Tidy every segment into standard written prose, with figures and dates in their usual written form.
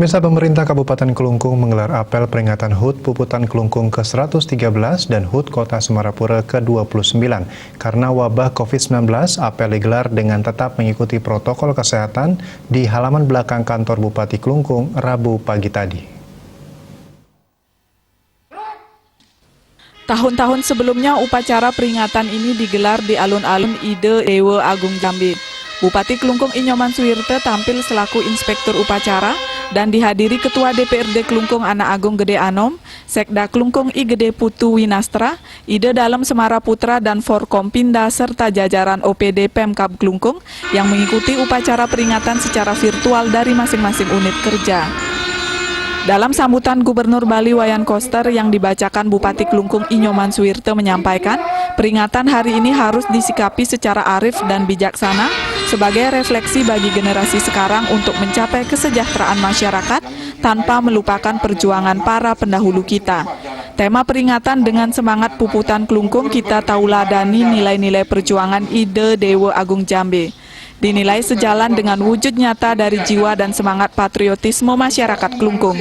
Pemirsa, pemerintah Kabupaten Kelungkung menggelar apel peringatan HUT Puputan Kelungkung ke-113 dan HUT Kota Semarapura ke-29. Karena wabah COVID-19, apel digelar dengan tetap mengikuti protokol kesehatan di halaman belakang kantor Bupati Kelungkung Rabu pagi tadi. Tahun-tahun sebelumnya upacara peringatan ini digelar di alun-alun Ide Dewa Agung Jambi. Bupati Kelungkung Inyoman Suwirte tampil selaku inspektur upacara dan dihadiri Ketua DPRD Kelungkung Anak Agung Gede Anom, Sekda Kelungkung I Gede Putu Winastra, Ide Dalem Semaraputra dan Forkompinda serta jajaran OPD Pemkab Kelungkung yang mengikuti upacara peringatan secara virtual dari masing-masing unit kerja. Dalam sambutan Gubernur Bali Wayan Koster yang dibacakan Bupati Kelungkung Inyoman Suwirte menyampaikan, peringatan hari ini harus disikapi secara arif dan bijaksana sebagai refleksi bagi generasi sekarang untuk mencapai kesejahteraan masyarakat tanpa melupakan perjuangan para pendahulu kita. Tema peringatan dengan semangat Puputan Kelungkung kita tauladani nilai-nilai perjuangan Ide Dewa Agung Jambi. Dinilai sejalan dengan wujud nyata dari jiwa dan semangat patriotisme masyarakat Kelungkung.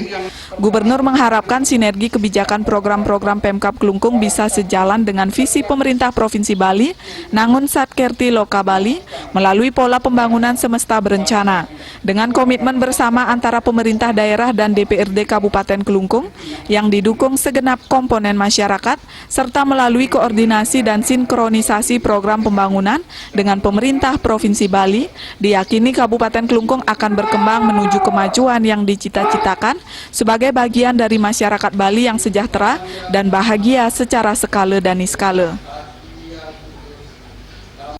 Gubernur mengharapkan sinergi kebijakan program-program Pemkab Kelungkung bisa sejalan dengan visi pemerintah Provinsi Bali, Nangun Satkerti Loka Bali, melalui pola pembangunan semesta berencana. Dengan komitmen bersama antara pemerintah daerah dan DPRD Kabupaten Kelungkung, yang didukung segenap komponen masyarakat, serta melalui koordinasi dan sinkronisasi program pembangunan dengan pemerintah Provinsi Bali, diyakini Kabupaten Kelungkung akan berkembang menuju kemajuan yang dicita-citakan sebagai bagian dari masyarakat Bali yang sejahtera dan bahagia secara skala dan niskala.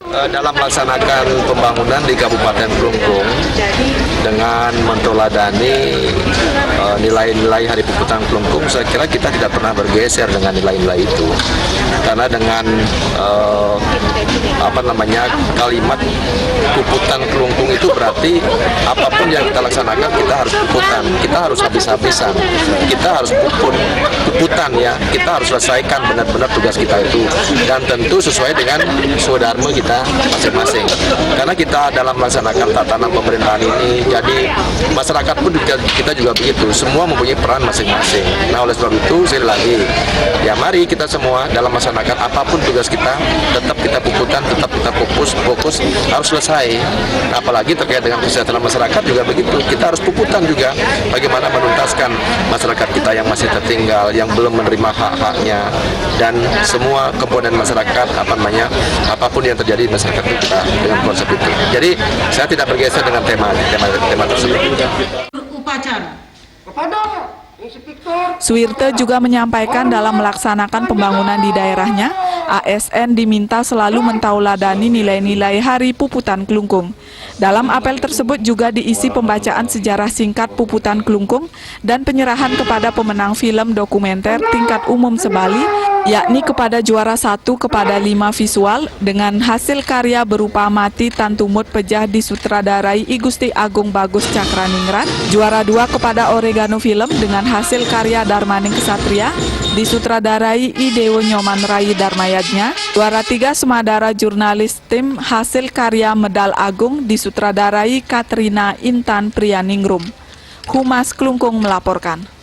Dalam melaksanakan pembangunan di Kabupaten Kelungkung dengan mentoladani nilai-nilai Hari Puputan Kelungkung, saya kira kita tidak pernah bergeser dengan nilai-nilai itu. Karena dengan kalimat Puputan Kelungkung itu berarti apapun yang kita laksanakan kita harus puputan, kita harus habis-habisan, kita harus puputan ya, kita harus selesaikan benar-benar tugas kita itu, dan tentu sesuai dengan swadharma kita masing-masing. Karena kita dalam melaksanakan tatanan pemerintahan ini, jadi masyarakat pun kita juga begitu, semua mempunyai peran masing-masing. Nah, oleh sebab itu sekali lagi, ya mari kita semua dalam melaksanakan apapun tugas kita, tetap kita puputan, tetap kita fokus harus selesai. Apalagi terkait dengan kesejahteraan masyarakat juga begitu, kita harus puputan juga bagaimana menuntaskan masyarakat kita yang masih tertinggal, yang belum menerima hak-haknya, dan semua komponen masyarakat apapun yang terjadi di masyarakat kita dengan konsep itu. Jadi saya tidak bergeser dengan tema tersebut. Suwirte juga menyampaikan dalam melaksanakan pembangunan di daerahnya, ASN diminta selalu mentauladani nilai-nilai Hari Puputan Kelungkung. Dalam apel tersebut juga diisi pembacaan sejarah singkat Puputan Kelungkung dan penyerahan kepada pemenang film dokumenter tingkat umum sebali, yakni kepada juara 1 kepada 5 visual dengan hasil karya berupa Mati Tantumut Pejah disutradarai I Gusti Agung Bagus Cakraningrat, juara 2 kepada Oregano Film dengan hasil karya Darmaning Kesatria disutradarai I Dewo Nyoman Rai Darmayadnya, juara 3 Semadara Jurnalis Tim hasil karya Medal Agung disutradarai Katrina Intan Priyaningrum. Humas Kelungkung melaporkan.